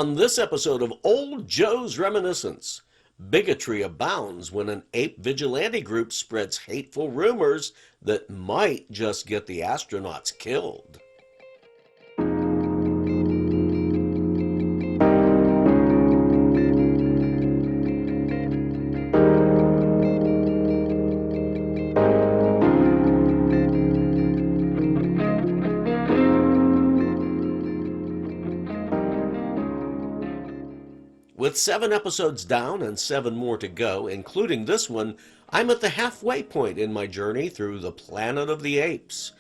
On this episode of Old Joe's Reminiscence, bigotry abounds when an ape vigilante group spreads hateful rumors that might just get the astronauts killed. With 7 episodes down and 7 more to go, including this one, I'm at the halfway point in my journey through the Planet of the Apes.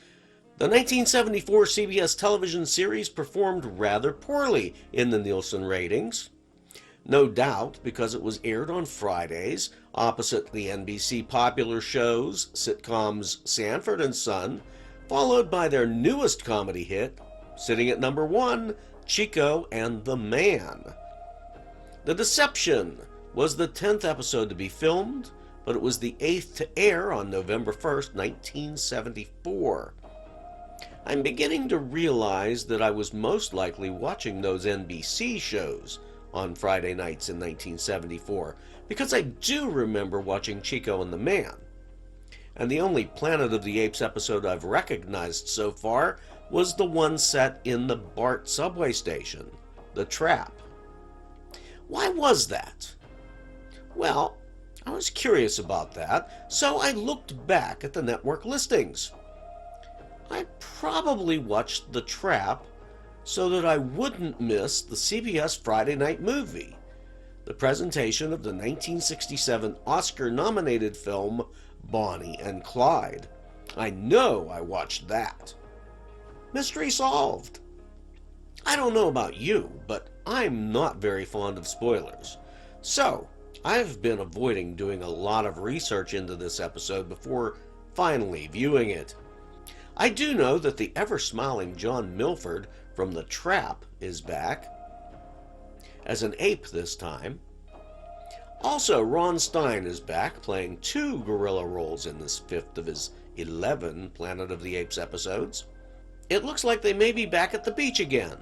The 1974 CBS television series performed rather poorly in the Nielsen ratings. No doubt because it was aired on Fridays, opposite the NBC popular shows, sitcoms Sanford and Son, followed by their newest comedy hit, sitting at number 1, Chico and the Man. The Deception was the 10th episode to be filmed, but it was the 8th to air on November 1st, 1974. I'm beginning to realize that I was most likely watching those NBC shows on Friday nights in 1974, because I do remember watching Chico and the Man. And the only Planet of the Apes episode I've recognized so far was the one set in the BART subway station, The Trap. Why was that? Well, I was curious about that, so I looked back at the network listings. I probably watched The Trap so that I wouldn't miss the CBS Friday night movie, the presentation of the 1967 Oscar-nominated film Bonnie and Clyde. I know I watched that. Mystery solved. I don't know about you, but I'm not very fond of spoilers. So, I've been avoiding doing a lot of research into this episode before finally viewing it. I do know that the ever-smiling John Milford from The Trap is back, as an ape this time. Also, Ron Stein is back, playing 2 gorilla roles in this 5th of his 11 Planet of the Apes episodes. It looks like they may be back at the beach again.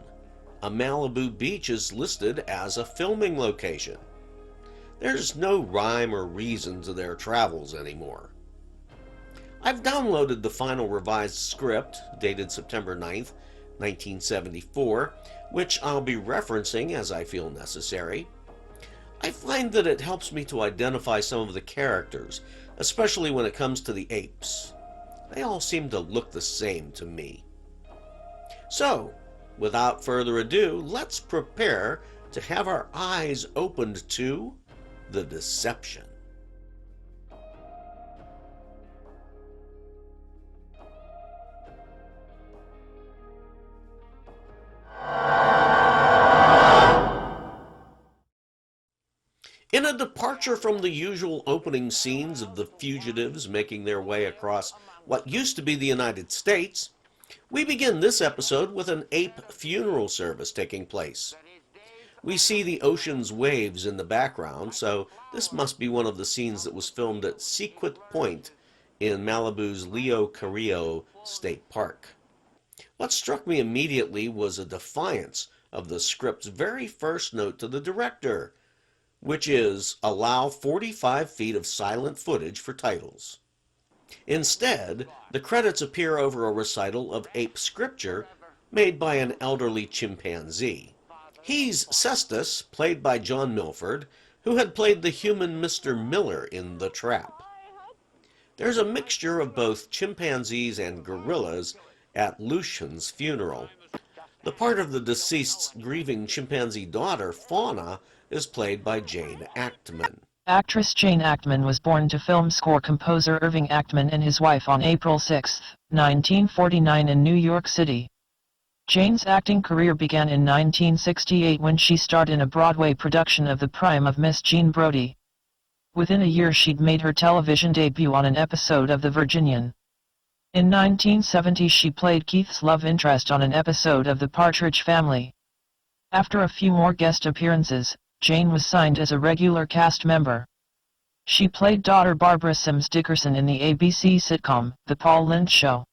A Malibu beach is listed as a filming location. There's no rhyme or reason to their travels anymore. I've downloaded the final revised script, dated September 9th, 1974, which I'll be referencing as I feel necessary. I find that it helps me to identify some of the characters, especially when it comes to the apes. They all seem to look the same to me. So, without further ado, let's prepare to have our eyes opened to The Deception. In a departure from the usual opening scenes of the fugitives making their way across what used to be the United States, we begin this episode with an ape funeral service taking place. We see the ocean's waves in the background, so this must be one of the scenes that was filmed at Sequit Point in Malibu's Leo Carrillo State Park. What struck me immediately was a defiance of the script's very first note to the director, which is allow 45 feet of silent footage for titles. Instead, the credits appear over a recital of ape scripture made by an elderly chimpanzee. He's Cestus, played by John Milford, who had played the human Mr. Miller in The Trap. There's a mixture of both chimpanzees and gorillas at Lucian's funeral. The part of the deceased's grieving chimpanzee daughter, Fauna, is played by Jane Achtman. Actress Jane Achtman was born to film score composer Irving Achtman and his wife on April 6, 1949 in New York City. Jane's acting career began in 1968 when she starred in a Broadway production of The Prime of Miss Jean Brodie. Within a year she'd made her television debut on an episode of The Virginian. In 1970 she played Keith's love interest on an episode of The Partridge Family. After a few more guest appearances, Jane was signed as a regular cast member. She played daughter Barbara Sims Dickerson in the ABC sitcom, The Paul Lynde Show.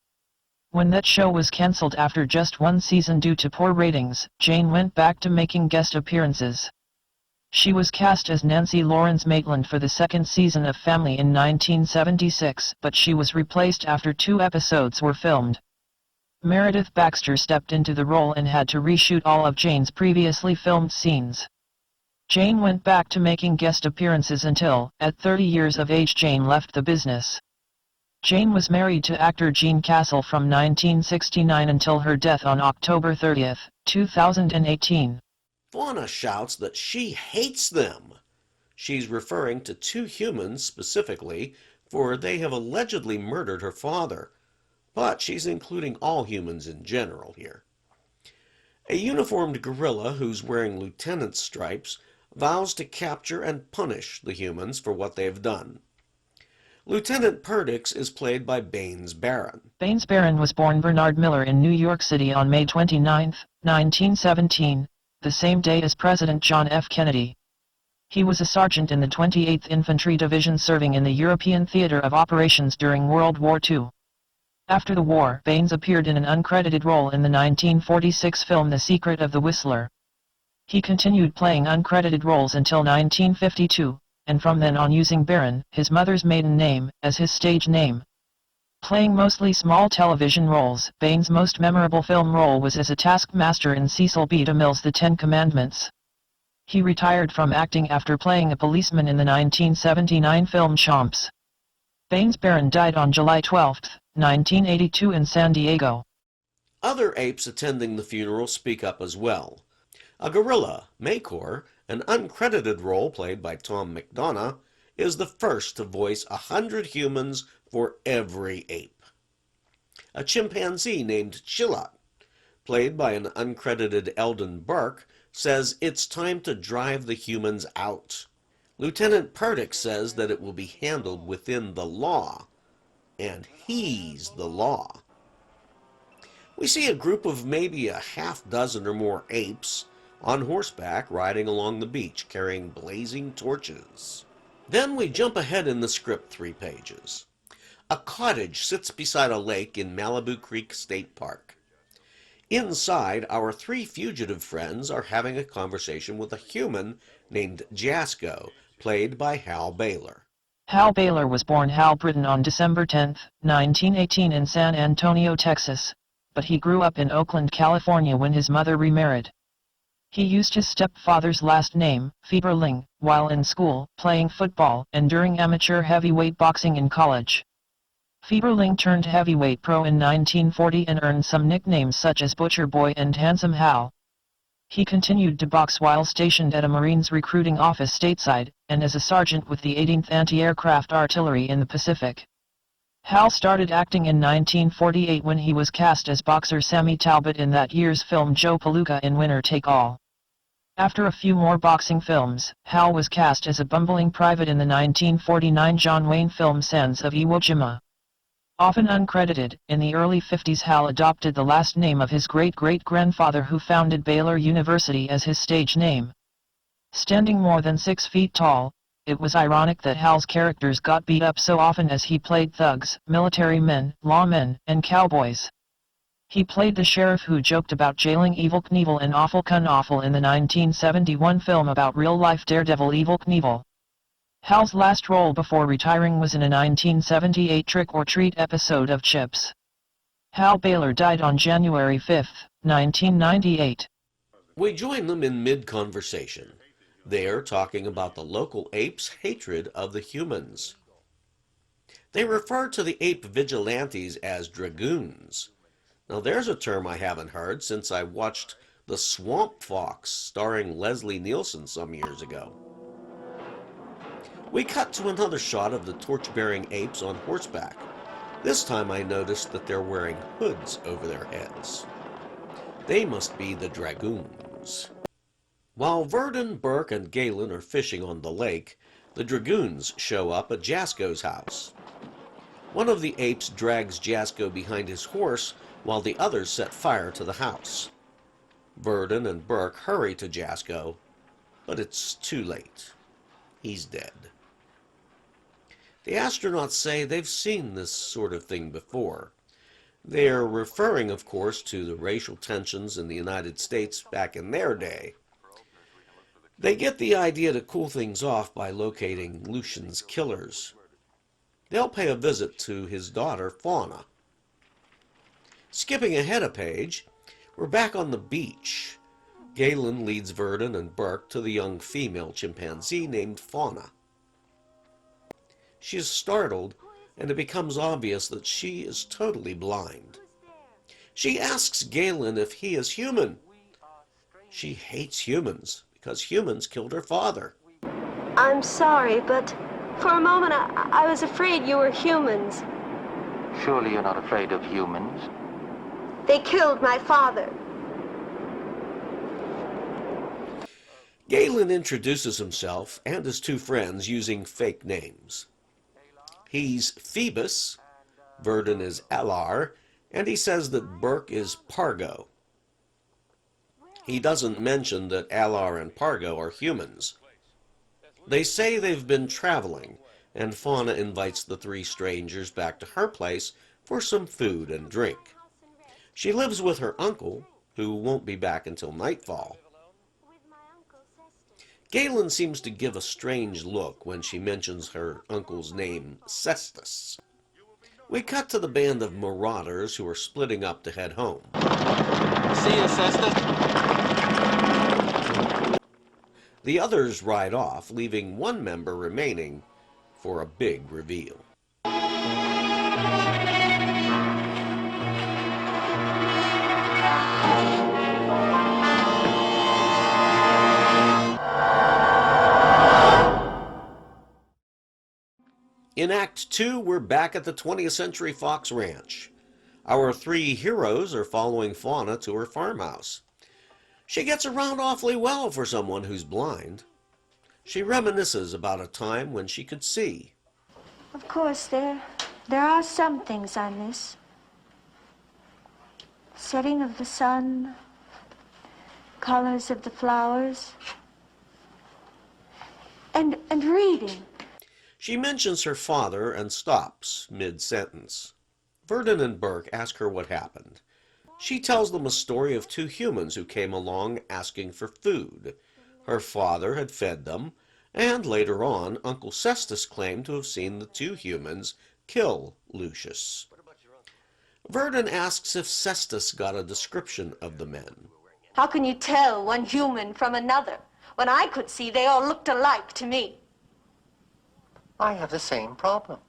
When that show was cancelled after just one season due to poor ratings, Jane went back to making guest appearances. She was cast as Nancy Lawrence Maitland for the second season of Family in 1976, but she was replaced after 2 episodes were filmed. Meredith Baxter stepped into the role and had to reshoot all of Jane's previously filmed scenes. Jane went back to making guest appearances until, at 30 years of age, Jane left the business. Jane was married to actor Gene Castle from 1969 until her death on October 30, 2018. Fauna shouts that she hates them. She's referring to 2 humans specifically, for they have allegedly murdered her father. But she's including all humans in general here. A uniformed gorilla who's wearing lieutenant's stripes vows to capture and punish the humans for what they've done. Lieutenant Perdix is played by Baines Barron. Baines Barron was born Bernard Miller in New York City on May 29, 1917, the same day as President John F. Kennedy. He was a sergeant in the 28th Infantry Division serving in the European Theater of Operations during World War II. After the war, Baines appeared in an uncredited role in the 1946 film The Secret of the Whistler. He continued playing uncredited roles until 1952, and from then on using Barron, his mother's maiden name, as his stage name. Playing mostly small television roles, Baines' most memorable film role was as a taskmaster in Cecil B. DeMille's The Ten Commandments. He retired from acting after playing a policeman in the 1979 film Chomps. Baines Barron died on July 12, 1982 in San Diego. Other apes attending the funeral speak up as well. A gorilla, Maycor, an uncredited role played by Tom McDonough, is the first to voice 100 humans for every ape. A chimpanzee named Chilot, played by an uncredited Eldon Burke, says it's time to drive the humans out. Lieutenant Perdix says that it will be handled within the law, and he's the law. We see a group of maybe a half dozen or more apes on horseback riding along the beach carrying blazing torches. Then we jump ahead in the script 3 pages. A cottage sits beside a lake in Malibu Creek State Park. Inside, our 3 fugitive friends are having a conversation with a human named Jasko, played by Hal Baylor. Hal Baylor was born Hal Britton on December 10, 1918 in San Antonio, Texas, but he grew up in Oakland, California when his mother remarried. He used his stepfather's last name, Fieberling, while in school, playing football, and during amateur heavyweight boxing in college. Fieberling turned heavyweight pro in 1940 and earned some nicknames such as Butcher Boy and Handsome Hal. He continued to box while stationed at a Marines recruiting office stateside, and as a sergeant with the 18th Anti-Aircraft Artillery in the Pacific. Hal started acting in 1948 when he was cast as boxer Sammy Talbot in that year's film Joe Palooka in Winner Take All. After a few more boxing films, Hal was cast as a bumbling private in the 1949 John Wayne film Sands of Iwo Jima. Often uncredited, in the early 50s Hal adopted the last name of his great-great-grandfather who founded Baylor University as his stage name. Standing more than 6 feet tall, it was ironic that Hal's characters got beat up so often as he played thugs, military men, lawmen, and cowboys. He played the sheriff who joked about jailing Evel Knievel in Awful Kun Awful in the 1971 film about real-life daredevil Evel Knievel. Hal's last role before retiring was in a 1978 Trick or Treat episode of Chips. Hal Baylor died on January 5, 1998. We join them in mid-conversation. They're talking about the local apes' hatred of the humans. They refer to the ape vigilantes as dragoons. Now there's a term I haven't heard since I watched The Swamp Fox starring Leslie Nielsen some years ago. We cut to another shot of the torch-bearing apes on horseback. This time I noticed that they're wearing hoods over their heads. They must be the dragoons. While Verdon, Burke, and Galen are fishing on the lake, the dragoons show up at Jasko's house. One of the apes drags Jasko behind his horse while the others set fire to the house. Verdon and Burke hurry to Jasko, but it's too late. He's dead. The astronauts say they've seen this sort of thing before. They are referring, of course, to the racial tensions in the United States back in their day. They get the idea to cool things off by locating Lucian's killers. They'll pay a visit to his daughter, Fauna. Skipping ahead a page, we're back on the beach. Galen leads Verdon and Burke to the young female chimpanzee named Fauna. She is startled, and it becomes obvious that she is totally blind. She asks Galen if he is human. She hates humans because humans killed her father. I'm sorry, but for a moment I was afraid you were humans. Surely you're not afraid of humans? They killed my father. Galen introduces himself and his two friends using fake names. He's Phoebus, Verdon is Alar, and he says that Burke is Pargo. He doesn't mention that Alar and Pargo are humans. They say they've been traveling, and Fauna invites the three strangers back to her place for some food and drink. She lives with her uncle, who won't be back until nightfall. Galen seems to give a strange look when she mentions her uncle's name, Cestus. We cut to the band of marauders who are splitting up to head home. See you, Cestus. The others ride off, leaving one member remaining for a big reveal. In Act 2, we're back at the 20th Century Fox Ranch. Our three heroes are following Fauna to her farmhouse. She gets around awfully well for someone who's blind. She reminisces about a time when she could see. Of course, there are some things I miss. Setting of the sun, colors of the flowers, and reading. She mentions her father and stops mid-sentence. Verdon and Burke ask her what happened. She tells them a story of two humans who came along asking for food. Her father had fed them, and later on, Uncle Cestus claimed to have seen the two humans kill Lucius. Verdon asks if Cestus got a description of the men. How can you tell one human from another when I could see they all looked alike to me? I have the same problem.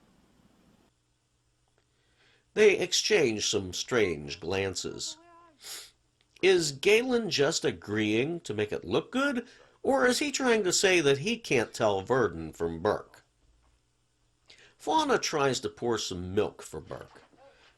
They exchange some strange glances. Is Galen just agreeing to make it look good, or is he trying to say that he can't tell Verdon from Burke? Fauna tries to pour some milk for Burke.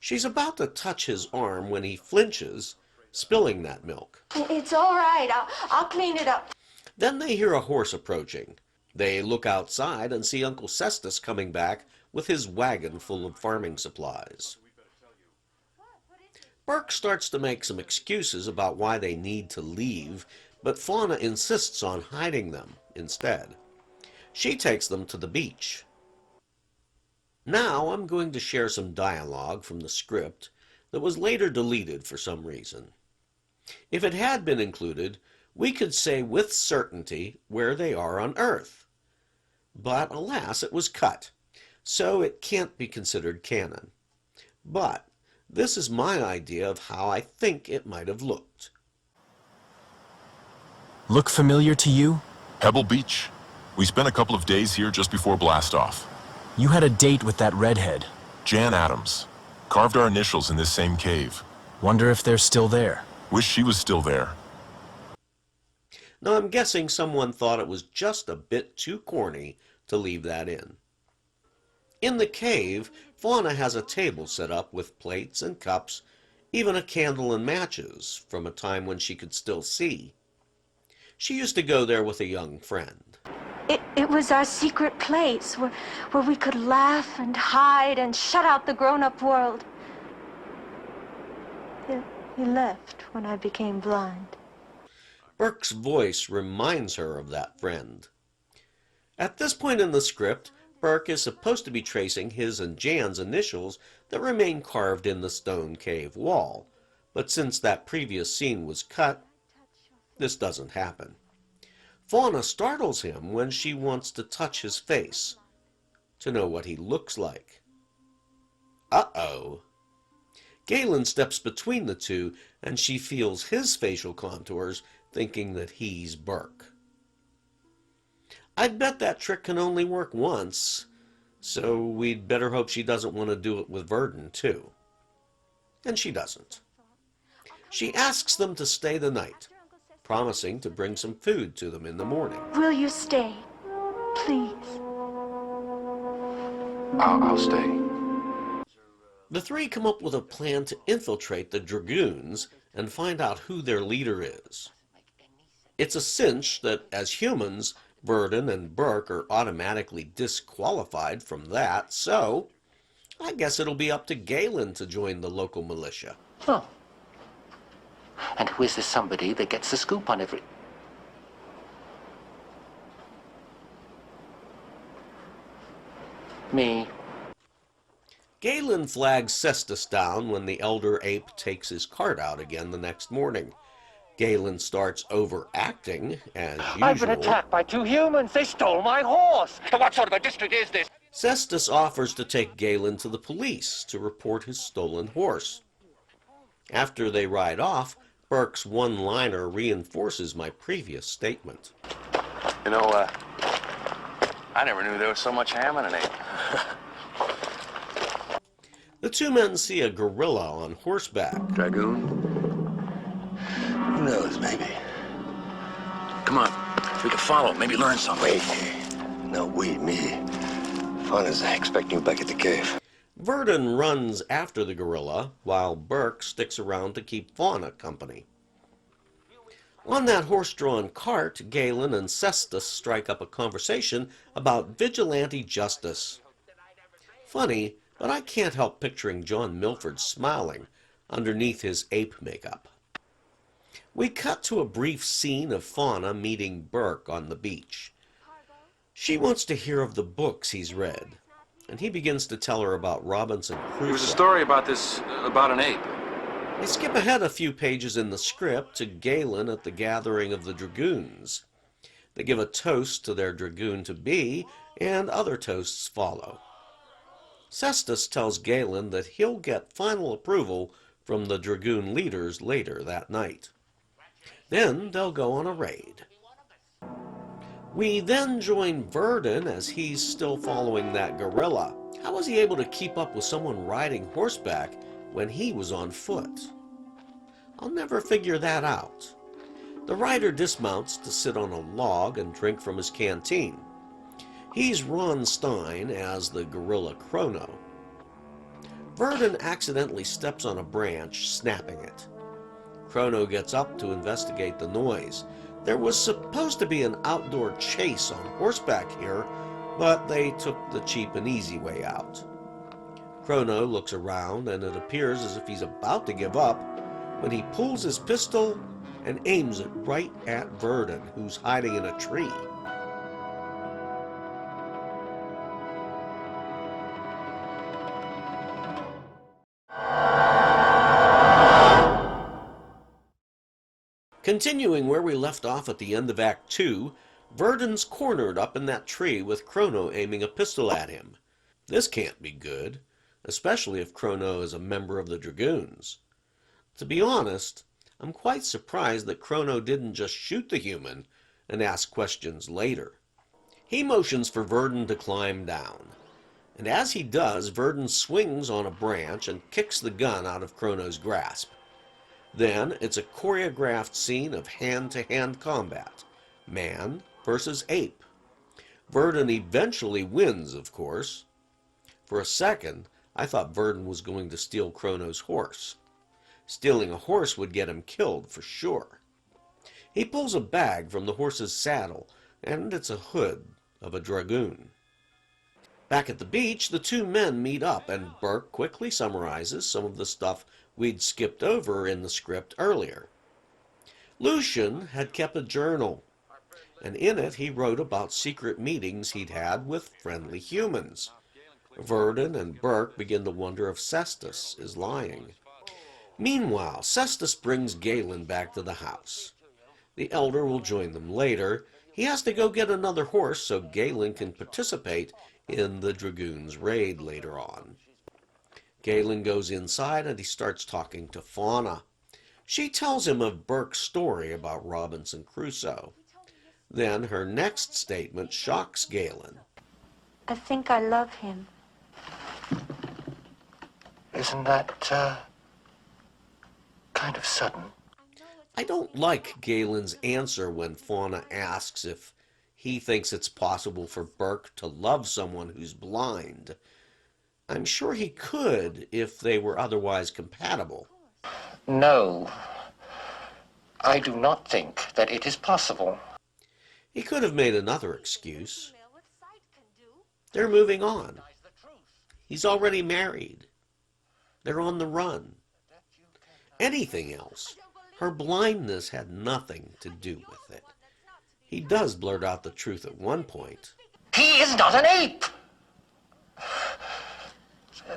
She's about to touch his arm when he flinches, spilling that milk. It's all right. I'll clean it up. Then they hear a horse approaching. They look outside and see Uncle Cestus coming back with his wagon full of farming supplies. Burke starts to make some excuses about why they need to leave, but Fauna insists on hiding them instead. She takes them to the beach. Now I'm going to share some dialogue from the script that was later deleted for some reason. If it had been included, we could say with certainty where they are on Earth. But alas, it was cut, so it can't be considered canon. But this is my idea of how I think it might have looked. Look familiar to you? Pebble Beach. We spent a couple of days here just before blastoff. You had a date with that redhead. Jan Adams. Carved our initials in this same cave. Wonder if they're still there. Wish she was still there. Now I'm guessing someone thought it was just a bit too corny to leave that in. In the cave, Fauna has a table set up with plates and cups, even a candle and matches from a time when she could still see. She used to go there with a young friend. It was our secret place where we could laugh and hide and shut out the grown-up world. He left when I became blind. Burke's voice reminds her of that friend. At this point in the script, Burke is supposed to be tracing his and Jan's initials that remain carved in the stone cave wall, but since that previous scene was cut, this doesn't happen. Fauna startles him when she wants to touch his face to know what he looks like. Uh-oh. Galen steps between the two, and she feels his facial contours, thinking that he's Burke. I'd bet that trick can only work once, so we'd better hope she doesn't want to do it with Verdon, too. And she doesn't. She asks them to stay the night, promising to bring some food to them in the morning. Will you stay? Please. I'll stay. The three come up with a plan to infiltrate the Dragoons and find out who their leader is. It's a cinch that, as humans, Verdon and Burke are automatically disqualified from that, so I guess it'll be up to Galen to join the local militia. Oh. And who is this somebody that gets the scoop on every... Me. Galen flags Cestus down when the elder ape takes his cart out again the next morning. Galen starts overacting, as usual. I've been attacked by two humans. They stole my horse. What sort of a district is this? Cestus offers to take Galen to the police to report his stolen horse. After they ride off, Burke's one-liner reinforces my previous statement. You know, I never knew there was so much ham in an ape. The two men see a gorilla on horseback. Dragoon? Who knows, maybe. Come on, we can follow, maybe learn something. Wait. No, me. Fauna's expecting you back at the cave. Verdon runs after the gorilla, while Burke sticks around to keep Fauna company. On that horse-drawn cart, Galen and Cestus strike up a conversation about vigilante justice. Funny, but I can't help picturing John Milford smiling underneath his ape makeup. We cut to a brief scene of Fauna meeting Burke on the beach. She wants to hear of the books he's read, and he begins to tell her about Robinson Crusoe. There was a story about an ape. We skip ahead a few pages in the script to Galen at the gathering of the Dragoons. They give a toast to their Dragoon-to-be, and other toasts follow. Cestus tells Galen that he'll get final approval from the Dragoon leaders later that night. Then they'll go on a raid. We then join Verdon as he's still following that gorilla. How was he able to keep up with someone riding horseback when he was on foot? I'll never figure that out. The rider dismounts to sit on a log and drink from his canteen. He's Ron Stein as the gorilla Chrono. Verdon accidentally steps on a branch, snapping it. Chrono gets up to investigate the noise. There was supposed to be an outdoor chase on horseback here, but they took the cheap and easy way out. Chrono looks around, and it appears as if he's about to give up when he pulls his pistol and aims it right at Verdon, who's hiding in a tree. Continuing where we left off at the end of Act 2, Verdon's cornered up in that tree with Chrono aiming a pistol at him. This can't be good, especially if Chrono is a member of the Dragoons. To be honest, I'm quite surprised that Chrono didn't just shoot the human and ask questions later. He motions for Verdon to climb down, and as he does, Verdon swings on a branch and kicks the gun out of Chrono's grasp. Then it's a choreographed scene of hand-to-hand combat, man versus ape. Verdon eventually wins, of course. For a second, I thought Verdon was going to steal Chrono's horse. Stealing a horse would get him killed for sure. He pulls a bag from the horse's saddle, and it's a hood of a dragoon. Back at the beach, the two men meet up, and Burke quickly summarizes some of the stuff we'd skipped over in the script earlier. Lucian had kept a journal, and in it he wrote about secret meetings he'd had with friendly humans. Verdon and Burke begin to wonder if Cestus is lying. Meanwhile, Cestus brings Galen back to the house. The elder will join them later. He has to go get another horse so Galen can participate in the Dragoons' raid later on. Galen goes inside and he starts talking to Fauna. She tells him of Burke's story about Robinson Crusoe. Then her next statement shocks Galen. I think I love him. Isn't that, kind of sudden? I don't like Galen's answer when Fauna asks if he thinks it's possible for Burke to love someone who's blind. I'm sure he could if they were otherwise compatible. No. I do not think that it is possible. He could have made another excuse. They're moving on. He's already married. They're on the run. Anything else. Her blindness had nothing to do with it. He does blurt out the truth at one point. He is not an ape!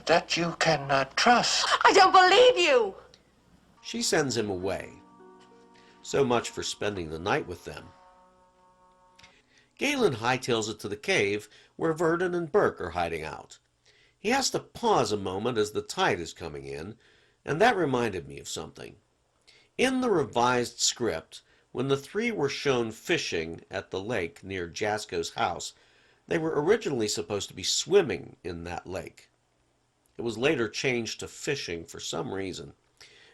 That you cannot trust. I don't believe you! She sends him away. So much for spending the night with them. Galen hightails it to the cave where Verdon and Burke are hiding out. He has to pause a moment as the tide is coming in, and that reminded me of something. In the revised script, when the three were shown fishing at the lake near Jasko's house, they were originally supposed to be swimming in that lake. It was later changed to fishing for some reason.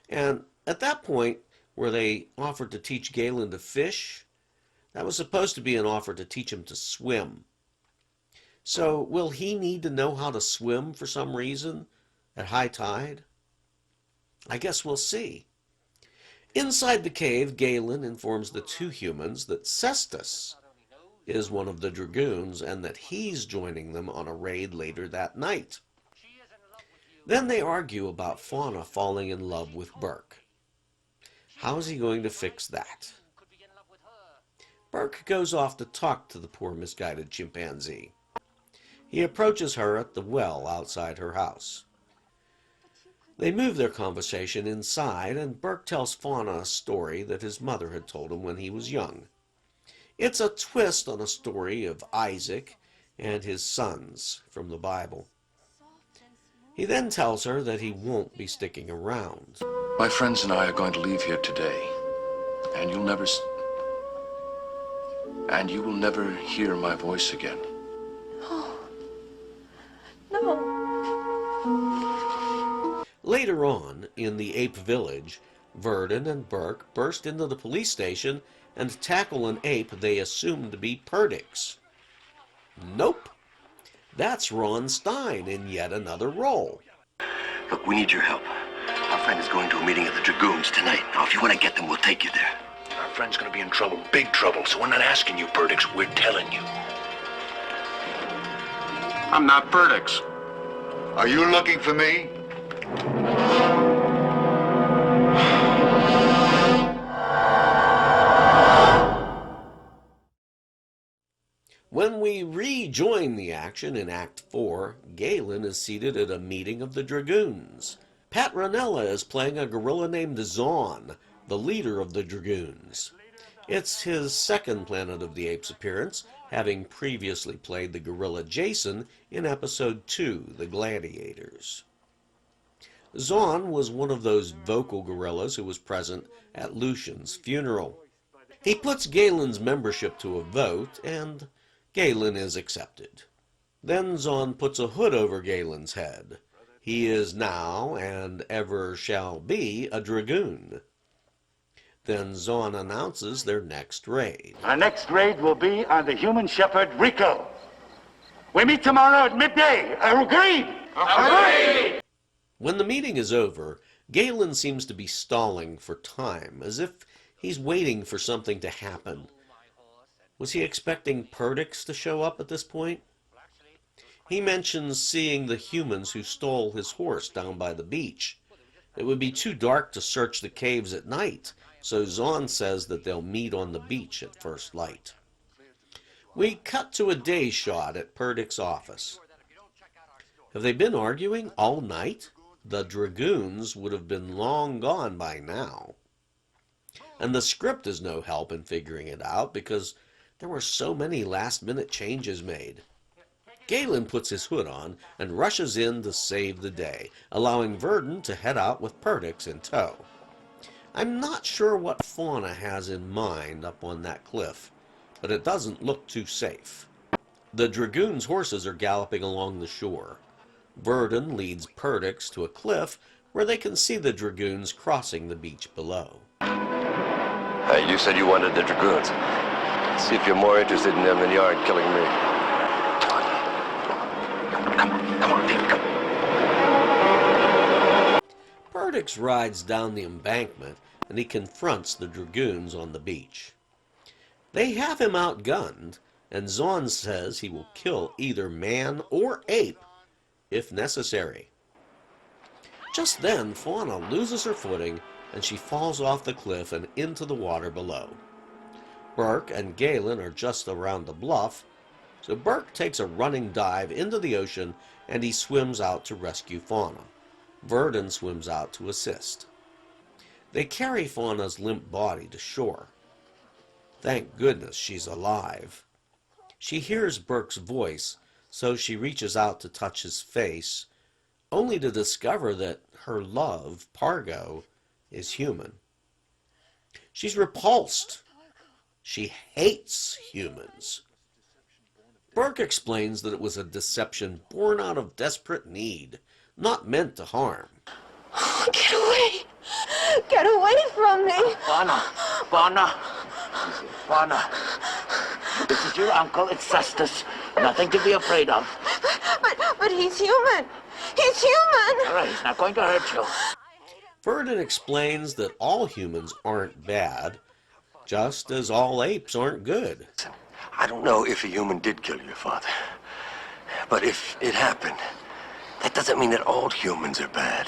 And at that point, where they offered to teach Galen to fish, that was supposed to be an offer to teach him to swim. So will he need to know how to swim for some reason at high tide? I guess we'll see. Inside the cave, Galen informs the two humans that Cestus is one of the Dragoons and that he's joining them on a raid later that night. Then they argue about Fauna falling in love with Burke. How's he going to fix that? Burke goes off to talk to the poor misguided chimpanzee. He approaches her at the well outside her house. They move their conversation inside, and Burke tells Fauna a story that his mother had told him when he was young. It's a twist on a story of Isaac and his sons from the Bible. He then tells her that he won't be sticking around. My friends and I are going to leave here today, and you will never hear my voice again. No. Later on, in the ape village, Verdon and Burke burst into the police station and tackle an ape they assumed to be Perdix. Nope. That's Ron Stein in yet another role. Look, we need your help. Our friend is going to a meeting of the Dragoons tonight. Now, if you want to get them, we'll take you there. Our friend's gonna be in trouble, big trouble, so we're not asking you, Perdix, we're telling you. I'm not Perdix. Are you looking for me? When we rejoin the action in Act 4, Galen is seated at a meeting of the Dragoons. Pat Ranella is playing a gorilla named Zon, the leader of the Dragoons. It's his second Planet of the Apes appearance, having previously played the gorilla Jason in Episode 2, The Gladiators. Zon was one of those vocal gorillas who was present at Lucian's funeral. He puts Galen's membership to a vote, and Galen is accepted. Then Zon puts a hood over Galen's head. He is now, and ever shall be, a Dragoon. Then Zon announces their next raid. Our next raid will be on the human shepherd, Rico. We meet tomorrow at midday. Agreed? Agreed! When the meeting is over, Galen seems to be stalling for time, as if he's waiting for something to happen. Was he expecting Perdix to show up at this point? He mentions seeing the humans who stole his horse down by the beach. It would be too dark to search the caves at night, so Zon says that they'll meet on the beach at first light. We cut to a day shot at Perdix's office. Have they been arguing all night? The dragoons would have been long gone by now. And the script is no help in figuring it out because there were so many last-minute changes made. Galen puts his hood on and rushes in to save the day, allowing Verdon to head out with Perdix in tow. I'm not sure what Fauna has in mind up on that cliff, but it doesn't look too safe. The dragoons' horses are galloping along the shore. Verdon leads Perdix to a cliff where they can see the dragoons crossing the beach below. You said you wanted the dragoons. See if you're more interested in them than you are in killing me. Come on, David, come. Perdix rides down the embankment and he confronts the dragoons on the beach. They have him outgunned, and Zahn says he will kill either man or ape if necessary. Just then, Fauna loses her footing and she falls off the cliff and into the water below. Burke and Galen are just around the bluff, so Burke takes a running dive into the ocean and he swims out to rescue Fauna. Verdon swims out to assist. They carry Fauna's limp body to shore. Thank goodness she's alive. She hears Burke's voice, so she reaches out to touch his face, only to discover that her love, Pargo, is human. She's repulsed. She hates humans. Burke explains that it was a deception born out of desperate need, not meant to harm. Get away! Get away from me! Fauna! This is your uncle, it's Cestus. Nothing to be afraid of. But he's human! He's human! All right, he's not going to hurt you. Verdon explains that all humans aren't bad, just as all apes aren't good. I don't know if a human did kill your father, but if it happened, that doesn't mean that all humans are bad.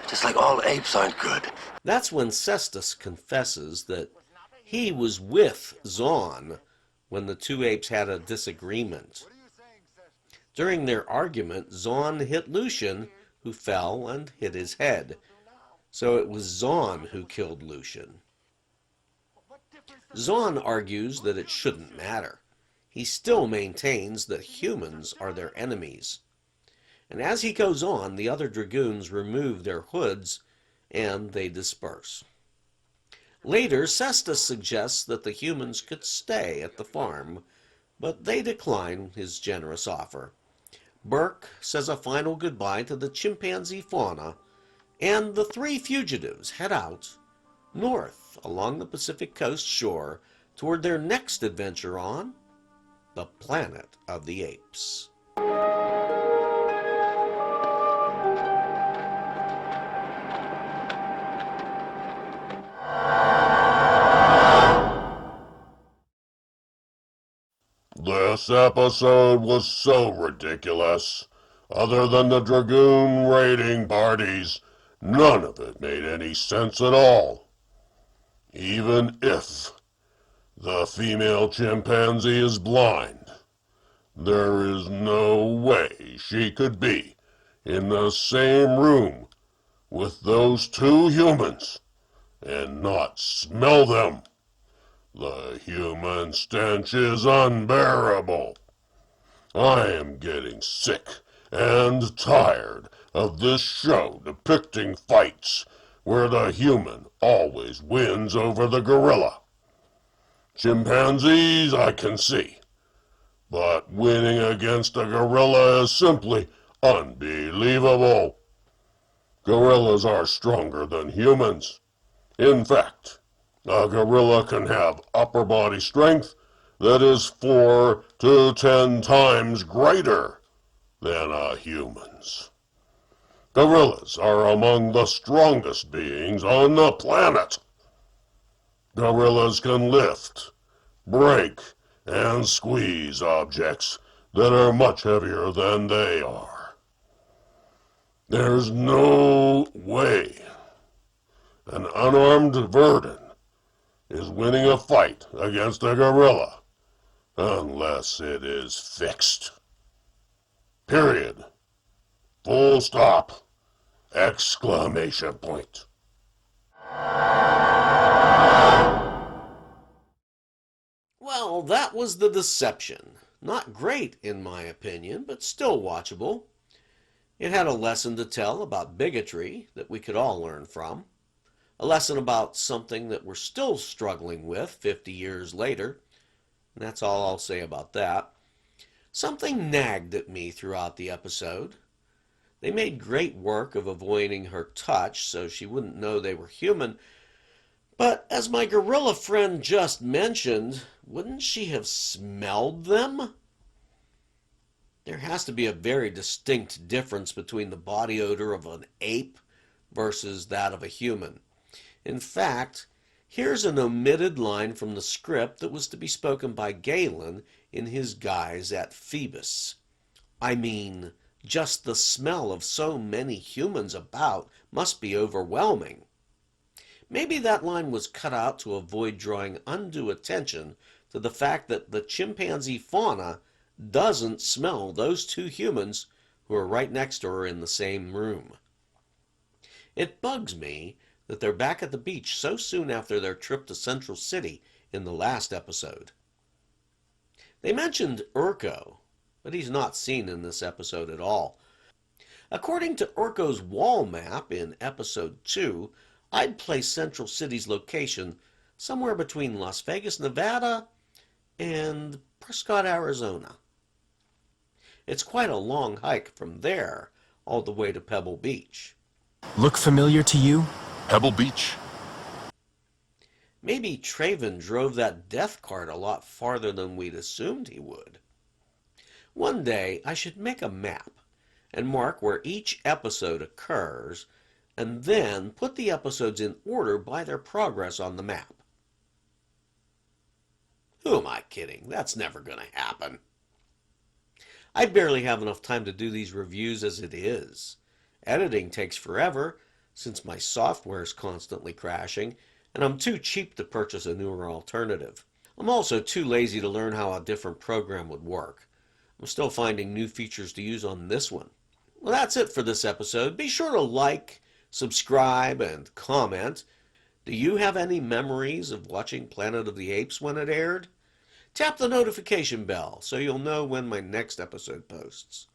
Just like all apes aren't good. That's when Cestus confesses that he was with Zahn when the two apes had a disagreement. During their argument, Zahn hit Lucian, who fell and hit his head. So it was Zahn who killed Lucian. Zahn argues that it shouldn't matter. He still maintains that humans are their enemies. And as he goes on, the other dragoons remove their hoods and they disperse. Later, Cestus suggests that the humans could stay at the farm, but they decline his generous offer. Burke says a final goodbye to the chimpanzee Fauna, and the three fugitives head out north along the Pacific coast shore toward their next adventure on the Planet of the Apes. This episode was so ridiculous. Other than the Dragoon raiding parties, none of it made any sense at all. Even if the female chimpanzee is blind, there is no way she could be in the same room with those two humans and not smell them. The human stench is unbearable. I am getting sick and tired of this show depicting fights where the human always wins over the gorilla. Chimpanzees I can see, but winning against a gorilla is simply unbelievable. Gorillas are stronger than humans. In fact, a gorilla can have upper body strength that is 4 to 10 times greater than a human's. Gorillas are among the strongest beings on the planet. Gorillas can lift, break, and squeeze objects that are much heavier than they are. There's no way an unarmed Verdon is winning a fight against a gorilla unless it is fixed. Period. Full stop. Exclamation point. Well, that was The Deception. Not great, in my opinion, but still watchable. It had a lesson to tell about bigotry that we could all learn from. A lesson about something that we're still struggling with 50 years later. And that's all I'll say about that. Something nagged at me throughout the episode. They made great work of avoiding her touch so she wouldn't know they were human. But as my gorilla friend just mentioned, wouldn't she have smelled them? There has to be a very distinct difference between the body odor of an ape versus that of a human. In fact, here's an omitted line from the script that was to be spoken by Galen in his guise at Phoebus. I mean, just the smell of so many humans about must be overwhelming. Maybe that line was cut out to avoid drawing undue attention to the fact that the chimpanzee fauna doesn't smell those two humans who are right next to her in the same room. It bugs me that they're back at the beach so soon after their trip to Central City in the last episode. They mentioned Urko, but he's not seen in this episode at all. According to Urko's wall map in episode 2, I'd place Central City's location somewhere between Las Vegas, Nevada and Prescott, Arizona. It's quite a long hike from there all the way to Pebble Beach. Look familiar to you? Pebble Beach? Maybe Traven drove that death cart a lot farther than we'd assumed he would. One day I should make a map and mark where each episode occurs and then put the episodes in order by their progress on the map. Who am I kidding? That's never going to happen. I barely have enough time to do these reviews as it is. Editing takes forever since my software is constantly crashing and I'm too cheap to purchase a newer alternative. I'm also too lazy to learn how a different program would work. I'm still finding new features to use on this one. Well, that's it for this episode. Be sure to like, subscribe, and comment. Do you have any memories of watching Planet of the Apes when it aired? Tap the notification bell so you'll know when my next episode posts.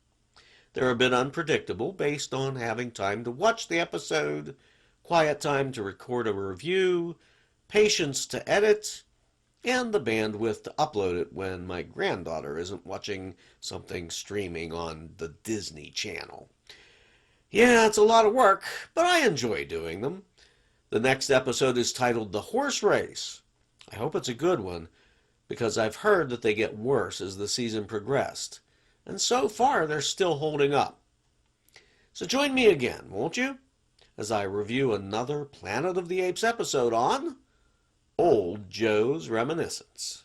They're a bit unpredictable based on having time to watch the episode, quiet time to record a review, patience to edit, and the bandwidth to upload it when my granddaughter isn't watching something streaming on the Disney Channel. Yeah, it's a lot of work, but I enjoy doing them. The next episode is titled The Horse Race. I hope it's a good one, because I've heard that they get worse as the season progressed. And so far, they're still holding up. So join me again, won't you, as I review another Planet of the Apes episode on Old Joe's Reminiscence.